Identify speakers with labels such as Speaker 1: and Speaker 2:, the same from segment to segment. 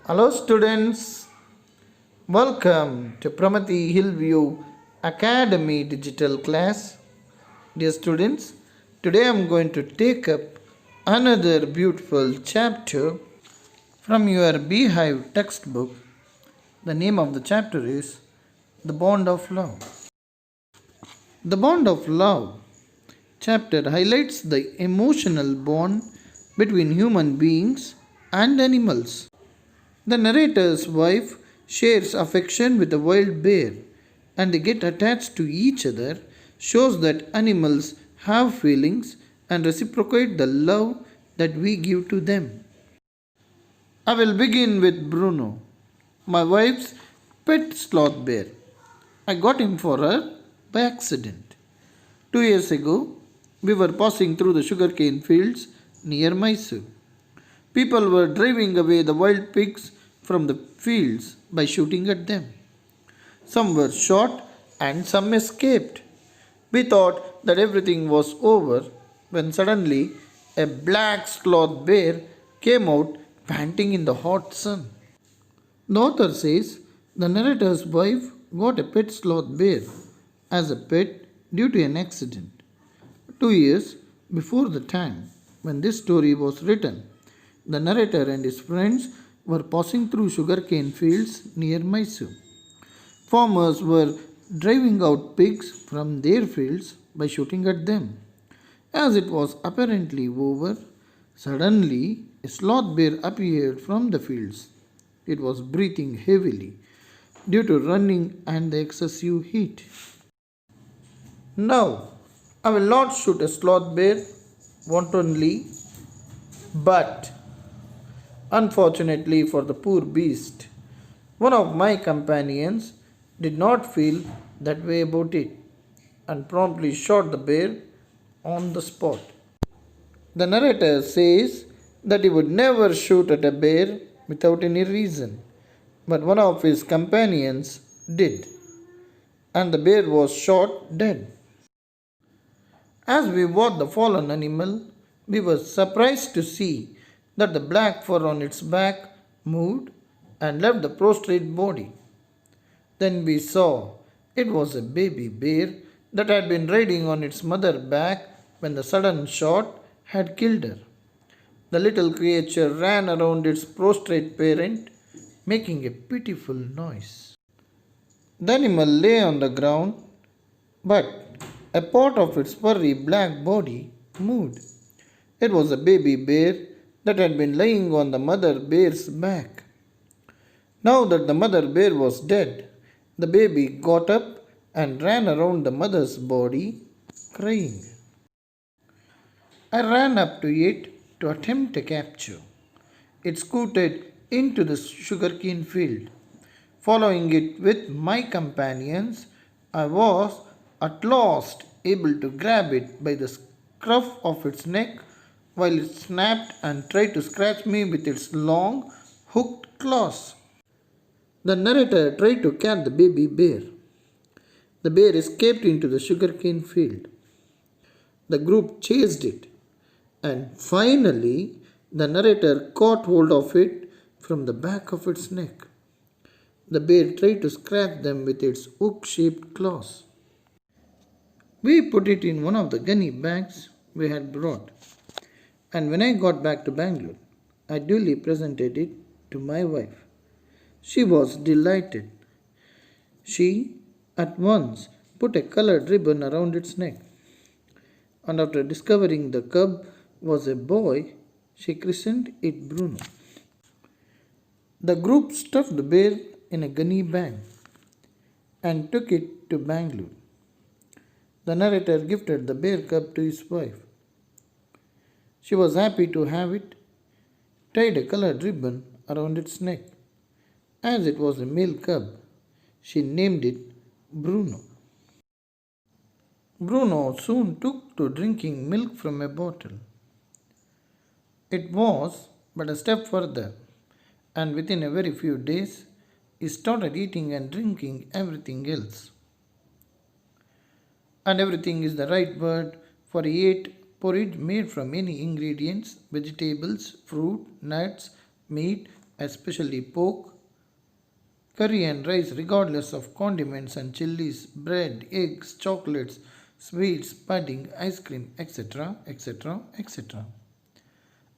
Speaker 1: Hello, students. Welcome to Pramati Hillview Academy digital class. Dear students, today I am going to take up another beautiful chapter from your Beehive textbook. The name of the chapter is The Bond of Love. The Bond of Love chapter highlights the emotional bond between human beings and animals. The narrator's wife shares affection with a wild bear and they get attached to each other, shows that animals have feelings and reciprocate the love that we give to them. I will begin with Bruno, my wife's pet sloth bear. I got him for her by accident. 2 years ago, we were passing through the sugarcane fields near Mysore. People were driving away the wild pigs from the fields by shooting at them. Some were shot and some escaped. We thought that everything was over when suddenly a black sloth bear came out panting in the hot sun. The author says the narrator's wife got a pet sloth bear as a pet due to an accident. 2 years before the time when this story was written, the narrator and his friends were passing through sugarcane fields near Mysore. Farmers were driving out pigs from their fields by shooting at them. As it was apparently over, suddenly a sloth bear appeared from the fields. It was breathing heavily due to running and the excessive heat. Now, I will not shoot a sloth bear wantonly, but unfortunately for the poor beast, one of my companions did not feel that way about it and promptly shot the bear on the spot. The narrator says that he would never shoot at a bear without any reason, but one of his companions did, and the bear was shot dead. As we watched the fallen animal, we were surprised to see that the black fur on its back moved and left the prostrate body. Then we saw it was a baby bear that had been riding on its mother's back when the sudden shot had killed her. The little creature ran around its prostrate parent, making a pitiful noise. The animal lay on the ground, but a part of its furry black body moved. It was a baby bear that had been lying on the mother bear's back. Now that the mother bear was dead, the baby got up and ran around the mother's body, crying. I ran up to it to attempt a capture. It scooted into the sugarcane field. Following it with my companions, I was at last able to grab it by the scruff of its neck while it snapped and tried to scratch me with its long, hooked claws. The narrator tried to catch the baby bear. The bear escaped into the sugarcane field. The group chased it, and finally, the narrator caught hold of it from the back of its neck. The bear tried to scratch them with its hook shaped claws. We put it in one of the gunny bags we had brought, and when I got back to Bangalore, I duly presented it to my wife. She was delighted. She at once put a colored ribbon around its neck, and after discovering the cub was a boy, she christened it Bruno. The group stuffed the bear in a gunny bag and took it to Bangalore. The narrator gifted the bear cub to his wife. She was happy to have it, tied a colored ribbon around its neck. As it was a male cub, she named it Bruno. Bruno soon took to drinking milk from a bottle. It was but a step further, and within a very few days, he started eating and drinking everything else. And everything is the right word, for he ate porridge made from many ingredients, vegetables, fruit, nuts, meat, especially pork, curry and rice, regardless of condiments and chilies, bread, eggs, chocolates, sweets, pudding, ice cream, etc., etc., etc.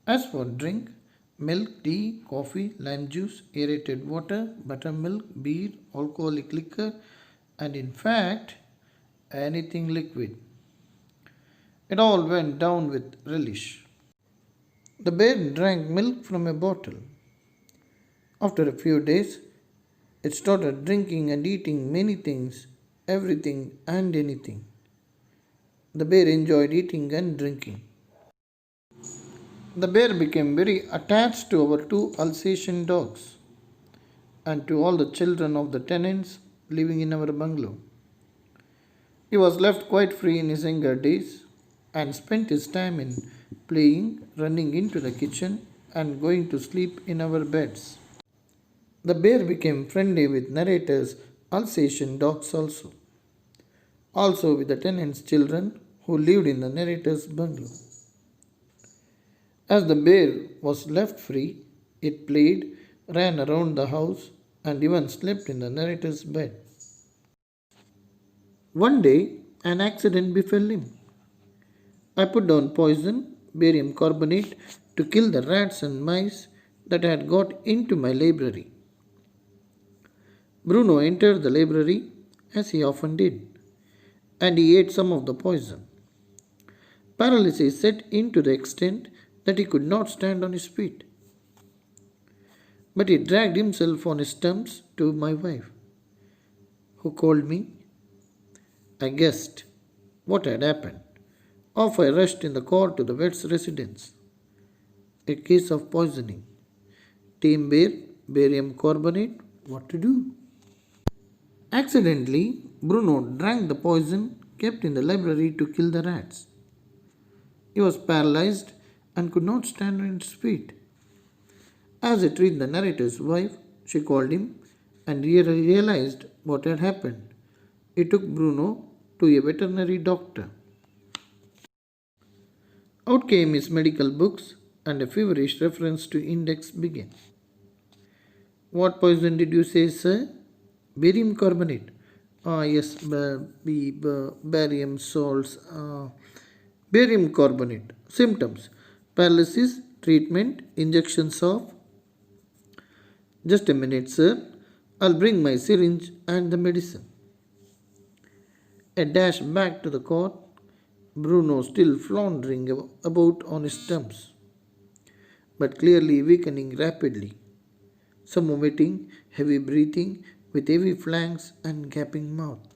Speaker 1: As for drink, milk, tea, coffee, lime juice, aerated water, buttermilk, beer, alcoholic liquor, and in fact, anything liquid. It all went down with relish. The bear drank milk from a bottle. After a few days, it started drinking and eating many things, everything and anything. The bear enjoyed eating and drinking. The bear became very attached to our two Alsatian dogs and to all the children of the tenants living in our bungalow. He was left quite free in his younger days and spent his time in playing, running into the kitchen, and going to sleep in our beds. The bear became friendly with narrator's Alsatian dogs also with the tenants' children who lived in the narrator's bungalow. As the bear was left free, it played, ran around the house, and even slept in the narrator's bed. One day, an accident befell him. I put down poison, barium carbonate, to kill the rats and mice that had got into my library. Bruno entered the library, as he often did, and he ate some of the poison. Paralysis set in to the extent that he could not stand on his feet. But he dragged himself on his stumps to my wife, who called me. I guessed what had happened. Off I rushed in the car to the vet's residence. A case of poisoning. Team bear, barium carbonate, what to do? Accidentally, Bruno drank the poison kept in the library to kill the rats. He was paralyzed and could not stand on his feet. As it reached the narrator's wife, she called him and realized what had happened. He took Bruno to a veterinary doctor. Out came his medical books and a feverish reference to index began. What poison did you say, sir? Barium carbonate. Ah, yes, barium salts. Barium carbonate. Symptoms: paralysis, treatment, injections of. Just a minute, sir. I'll bring my syringe and the medicine. A dash back to the car. Bruno still floundering about on his stumps, but clearly weakening rapidly. Some vomiting, heavy breathing, with heavy flanks and gaping mouth.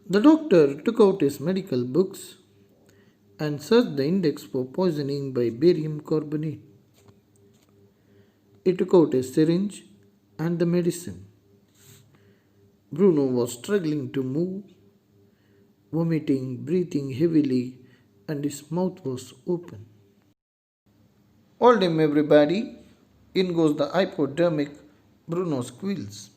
Speaker 1: The doctor took out his medical books and searched the index for poisoning by barium carbonate. He took out a syringe and the medicine. Bruno was struggling to move, vomiting, breathing heavily, and his mouth was open. Hold him, everybody. In goes the hypodermic. Bruno squeals.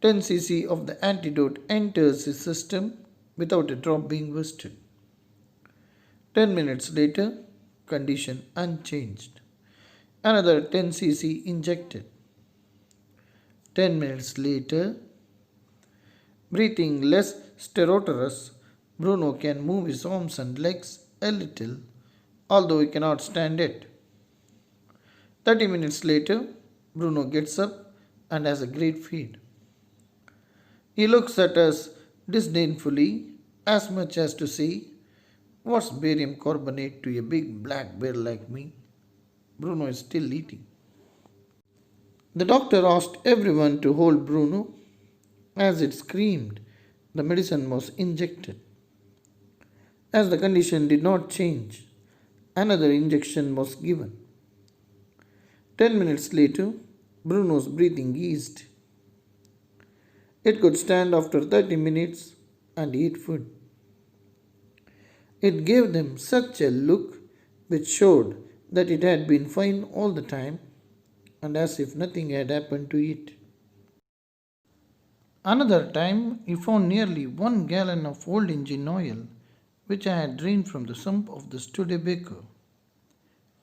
Speaker 1: 10 cc of the antidote enters his system without a drop being wasted. 10 minutes later, condition unchanged. Another 10 cc injected. 10 minutes later, breathing less stertorous, Bruno can move his arms and legs a little, although he cannot stand it. 30 minutes later, Bruno gets up and has a great feed. He looks at us disdainfully, as much as to say, "What's barium carbonate to a big black bear like me?" Bruno is still eating. The doctor asked everyone to hold Bruno. As it screamed, the medicine was injected. As the condition did not change, another injection was given. 10 minutes later, Bruno's breathing eased. It could stand after 30 minutes and eat food. It gave them such a look which showed that it had been fine all the time and as if nothing had happened to it. Another time, he found nearly 1 gallon of old engine oil which I had drained from the sump of the Studebaker.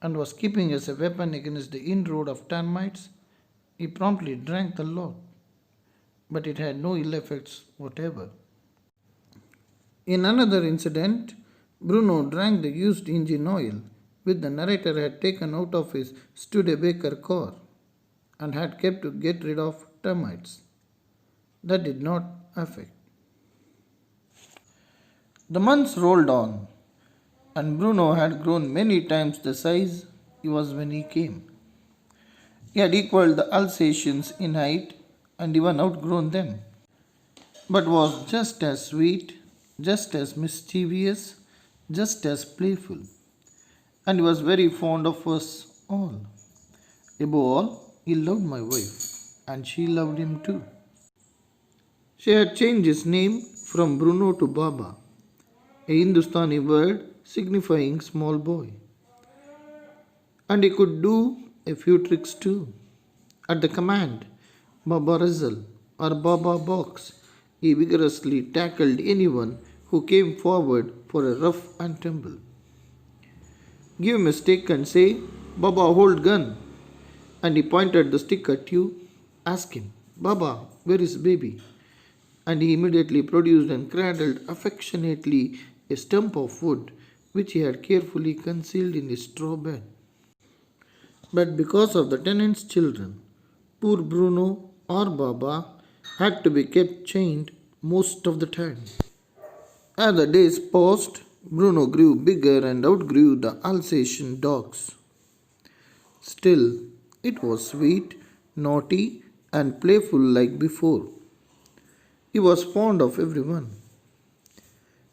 Speaker 1: and was keeping as a weapon against the inroad of termites, he promptly drank the lot, but it had no ill effects whatever. In another incident, Bruno drank the used engine oil which the narrator had taken out of his Studebaker car and had kept to get rid of termites. That did not affect. The months rolled on, and Bruno had grown many times the size he was when he came. He had equaled the Alsatians in height and even outgrown them, but was just as sweet, just as mischievous, just as playful, and he was very fond of us all. Above all, he loved my wife, and she loved him too. She had changed his name from Bruno to Baba, a Hindustani word signifying small boy. And he could do a few tricks too. At the command, Baba Rizal or Baba Box, he vigorously tackled anyone who came forward for a rough and tumble. Give him a stick and say, Baba, hold gun. And he pointed the stick at you. Ask him, Baba, where is baby? And he immediately produced and cradled affectionately a stump of wood which he had carefully concealed in his straw bed. But because of the tenant's children, poor Bruno or Baba had to be kept chained most of the time. As the days passed, Bruno grew bigger and outgrew the Alsatian dogs. Still, it was sweet, naughty, and playful like before. He was fond of everyone.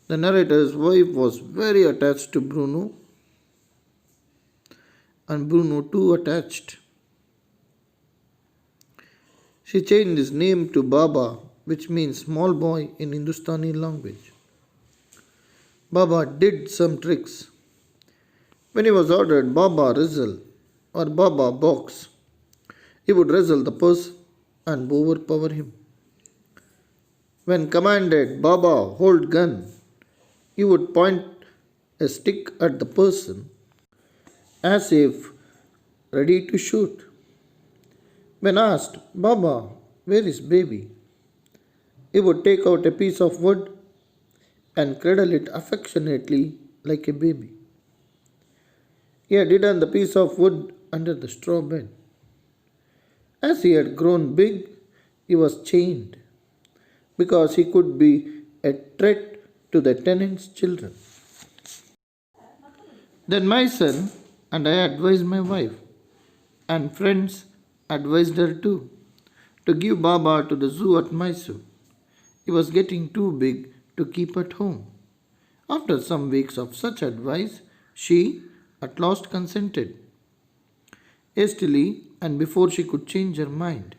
Speaker 1: The narrator's wife was very attached to Bruno, and Bruno too attached. She changed his name to Baba, which means small boy in Hindustani language. Baba did some tricks. When he was ordered Baba Rizal or Baba Box, he would wrestle the person and overpower him. When commanded Baba hold gun, he would point a stick at the person as if ready to shoot. When asked, Baba, where is baby? He would take out a piece of wood and cradle it affectionately like a baby. He had hidden the piece of wood under the straw bed. As he had grown big, he was chained because he could be a threat to the tenant's children. Then my son and I advised my wife, and friends advised her too, to give Baba to the zoo at Mysore. He was getting too big to keep at home. After some weeks of such advice, she at last consented. Hastily, and before she could change her mind,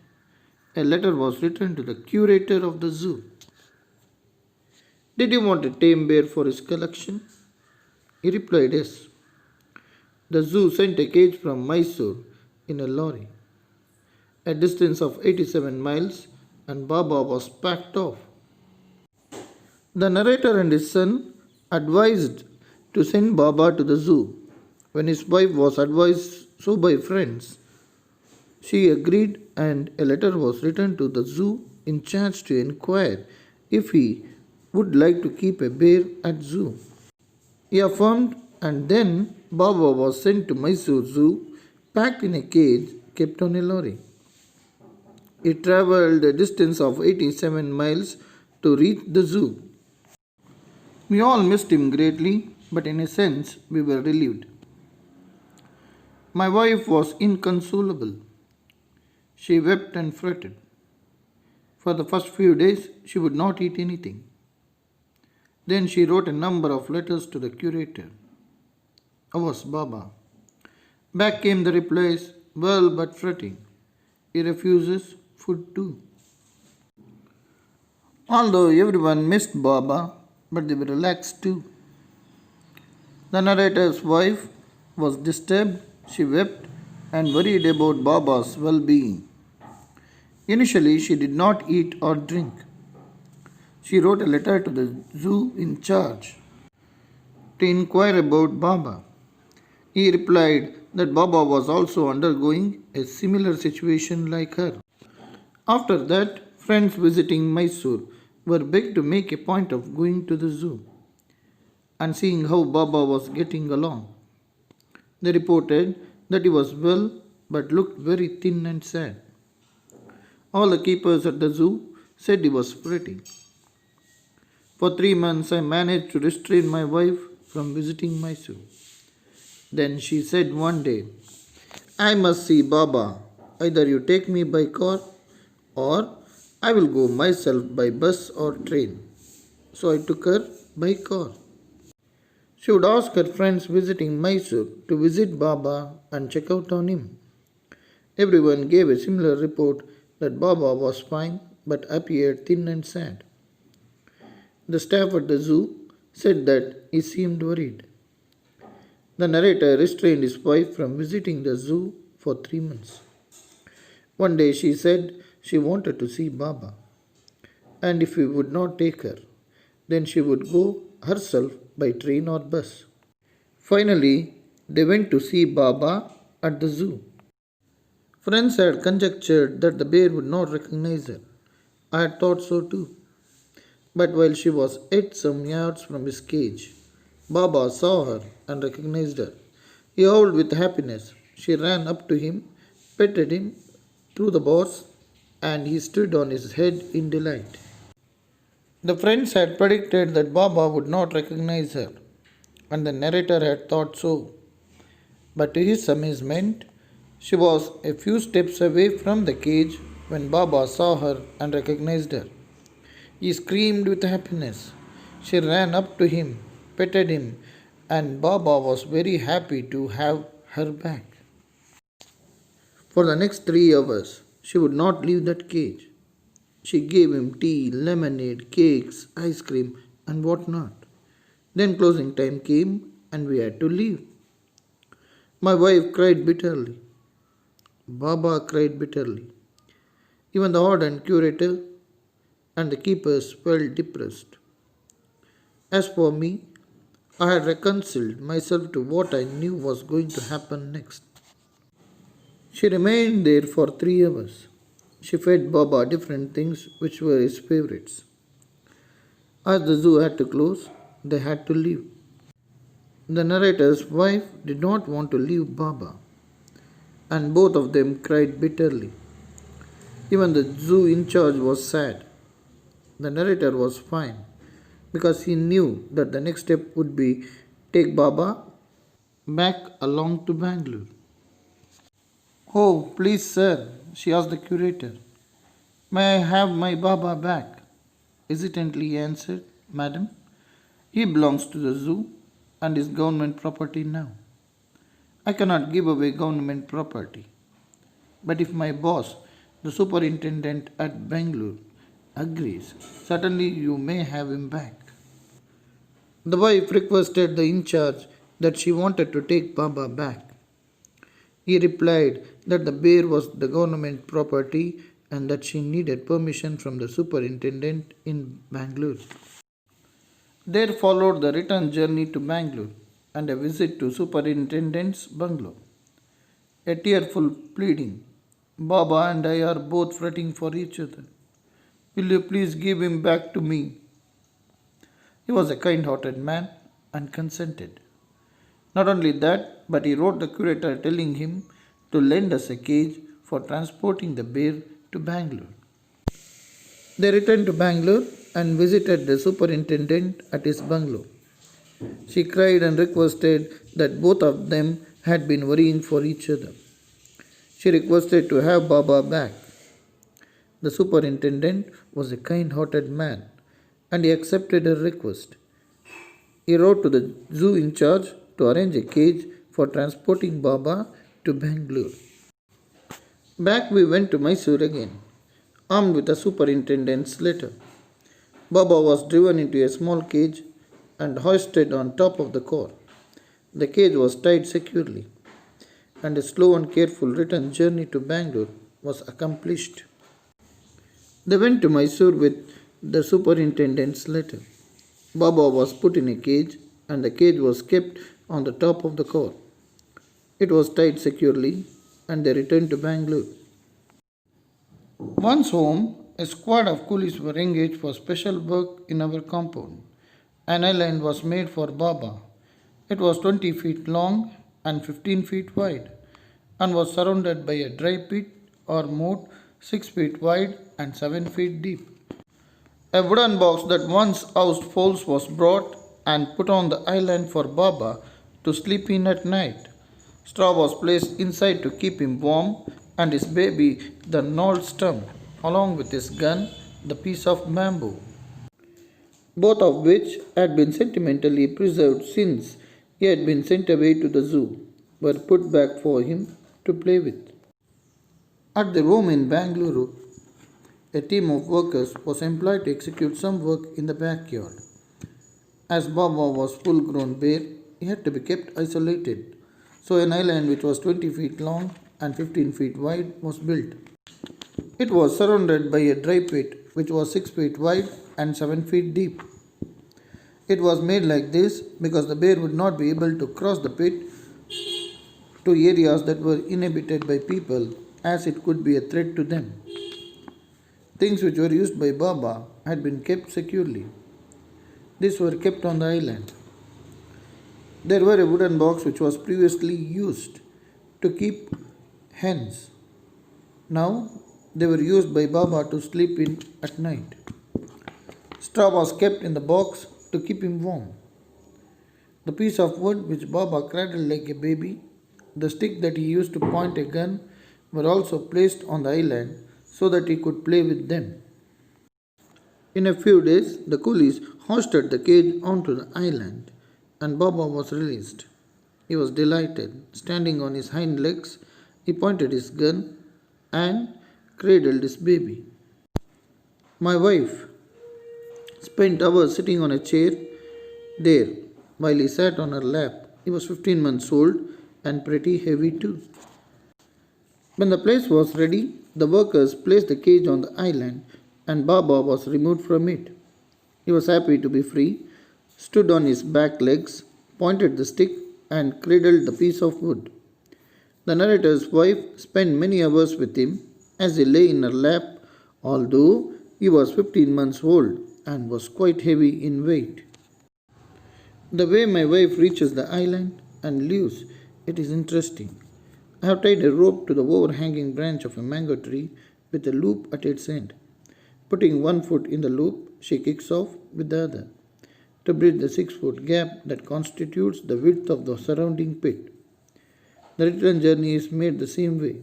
Speaker 1: a letter was written to the curator of the zoo. Did he want a tame bear for his collection? He replied yes. The zoo sent a cage from Mysore in a lorry, a distance of 87 miles, and Baba was packed off. The narrator and his son advised to send Baba to the zoo. When his wife was advised so by friends, she agreed, and a letter was written to the zoo in charge to inquire if he would like to keep a bear at zoo. He affirmed, and then Baba was sent to Mysore Zoo, packed in a cage kept on a lorry. He travelled a distance of 87 miles to reach the zoo. We all missed him greatly, but in a sense we were relieved. My wife was inconsolable. She wept and fretted. For the first few days she would not eat anything. Then she wrote a number of letters to the curator. Ours Baba. Back came the replies, well but fretting. He refuses food too. Although everyone missed Baba, but they were relaxed too. The narrator's wife was disturbed, she wept and worried about Baba's well-being. Initially, she did not eat or drink. She wrote a letter to the zoo in charge to inquire about Baba. He replied that Baba was also undergoing a similar situation like her. After that, friends visiting Mysore were begged to make a point of going to the zoo and seeing how Baba was getting along. They reported that he was well but looked very thin and sad. All the keepers at the zoo said he was fretting. For 3 months, I managed to restrain my wife from visiting Mysore. Then she said one day, I must see Baba. Either you take me by car or I will go myself by bus or train. So I took her by car. She would ask her friends visiting Mysore to visit Baba and check out on him. Everyone gave a similar report that Baba was fine but appeared thin and sad. The staff at the zoo said that he seemed worried. The narrator restrained his wife from visiting the zoo for 3 months. One day she said she wanted to see Baba, and if he would not take her, then she would go herself by train or bus. Finally, they went to see Baba at the zoo. Friends had conjectured that the bear would not recognize her. I had thought so too. But while she was yet some yards from his cage, Baba saw her and recognized her. He howled with happiness. She ran up to him, petted him through the bars, and he stood on his head in delight. The friends had predicted that Baba would not recognize her, and the narrator had thought so. But to his amazement, she was a few steps away from the cage when Baba saw her and recognized her. He screamed with happiness. She ran up to him, petted him, and Baba was very happy to have her back. For the next 3 hours, she would not leave that cage. She gave him tea, lemonade, cakes, ice cream, and what not. Then closing time came and we had to leave. My wife cried bitterly. Baba cried bitterly. Even the ardent curator and the keepers felt depressed. As for me, I had reconciled myself to what I knew was going to happen next. She remained there for 3 hours. She fed Baba different things which were his favorites. As the zoo had to close, they had to leave. The narrator's wife did not want to leave Baba, and both of them cried bitterly. Even the zoo in charge was sad. The narrator was fine because he knew that the next step would be take Baba back along to Bangalore. Oh, please, sir, she asked the curator. May I have my Baba back? Hesitantly he answered, Madam, he belongs to the zoo and is government property now. I cannot give away government property. But if my boss, the superintendent at Bangalore, agrees, certainly you may have him back. The wife requested the in charge that she wanted to take Baba back. He replied that the bear was the government property and that she needed permission from the superintendent in Bangalore. There followed the return journey to Bangalore and a visit to superintendent's bungalow. A tearful pleading. Baba and I are both fretting for each other. Will you please give him back to me? He was a kind-hearted man and consented. Not only that, but he wrote the curator telling him to lend us a cage for transporting the bear to Bangalore. They returned to Bangalore and visited the superintendent at his bungalow. She cried and requested that both of them had been worrying for each other. She requested to have Baba back. The superintendent was a kind-hearted man and he accepted her request. He wrote to the zoo in charge to arrange a cage for transporting Baba to Bangalore. Back we went to Mysore again, armed with the superintendent's letter. Baba was driven into a small cage and hoisted on top of the car. The cage was tied securely, and a slow and careful return journey to Bangalore was accomplished. They went to Mysore with the superintendent's letter. Baba was put in a cage, and the cage was kept on the top of the car. It was tied securely, and they returned to Bangalore. Once home, a squad of coolies were engaged for special work in our compound. An island was made for Baba. It was 20 feet long and 15 feet wide, and was surrounded by a dry pit or moat 6 feet wide and 7 feet deep. A wooden box that once housed fowls was brought and put on the island for Baba to sleep in at night. Straw was placed inside to keep him warm, and his baby, the gnarled stump, along with his gun, the piece of bamboo, both of which had been sentimentally preserved since he had been sent away to the zoo, were put back for him to play with. At the home in Bangalore, a team of workers was employed to execute some work in the backyard. As Baba was full grown bear, he had to be kept isolated. So an island which was 20 feet long and 15 feet wide was built. It was surrounded by a dry pit which was 6 feet wide and 7 feet deep. It was made like this because the bear would not be able to cross the pit to areas that were inhabited by people, as it could be a threat to them. Things which were used by Baba had been kept securely. These were kept on the island. There were a wooden box which was previously used to keep hens. Now they were used by Baba to sleep in at night. Straw was kept in the box to keep him warm. The piece of wood which Baba cradled like a baby, the stick that he used to point a gun, were also placed on the island so that he could play with them. In a few days, the coolies hoisted the cage onto the island, and Baba was released. He was delighted. Standing on his hind legs, he pointed his gun and cradled his baby. My wife spent hours sitting on a chair there while he sat on her lap. He was 15 months old and pretty heavy too. When the place was ready, the workers placed the cage on the island and Baba was removed from it. He was happy to be free, stood on his back legs, pointed the stick, and cradled the piece of wood. The narrator's wife spent many hours with him as he lay in her lap, although he was 15 months old and was quite heavy in weight. The way my wife reaches the island and leaves it is interesting. I have tied a rope to the overhanging branch of a mango tree with a loop at its end. Putting one foot in the loop, she kicks off with the other to bridge the 6-foot gap that constitutes the width of the surrounding pit. The return journey is made the same way.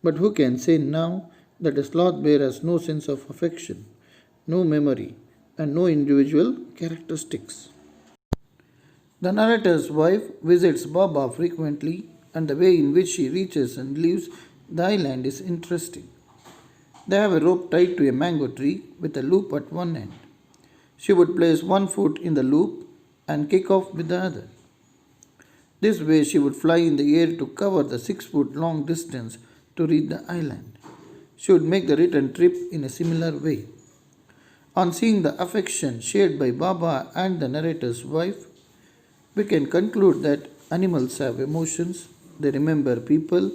Speaker 1: But who can say now that a sloth bear has no sense of affection, no memory, and no individual characteristics? The narrator's wife visits Baba frequently, and the way in which she reaches and leaves the island is interesting. They have a rope tied to a mango tree with a loop at one end. She would place one foot in the loop and kick off with the other. This way she would fly in the air to cover the 6-foot long distance to reach the island. She would make the return trip in a similar way. On seeing the affection shared by Baba and the narrator's wife, we can conclude that animals have emotions, they remember people,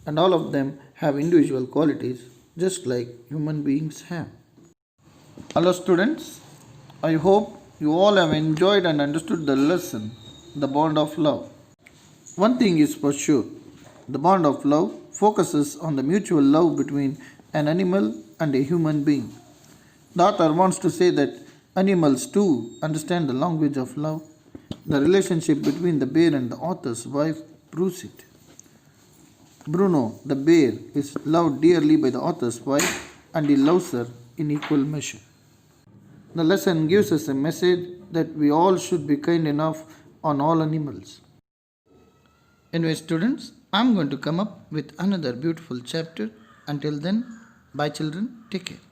Speaker 1: and all of them have individual qualities just like human beings have. Hello students, I hope you all have enjoyed and understood the lesson, the bond of love. One thing is for sure, the bond of love focuses on the mutual love between an animal and a human being. The author wants to say that animals too understand the language of love. The relationship between the bear and the author's wife proves it. Bruno, the bear, is loved dearly by the author's wife and he loves her in equal measure. The lesson gives us a message that we all should be kind enough on all animals. Anyway, students, I'm going to come up with another beautiful chapter. Until then, bye children, take care.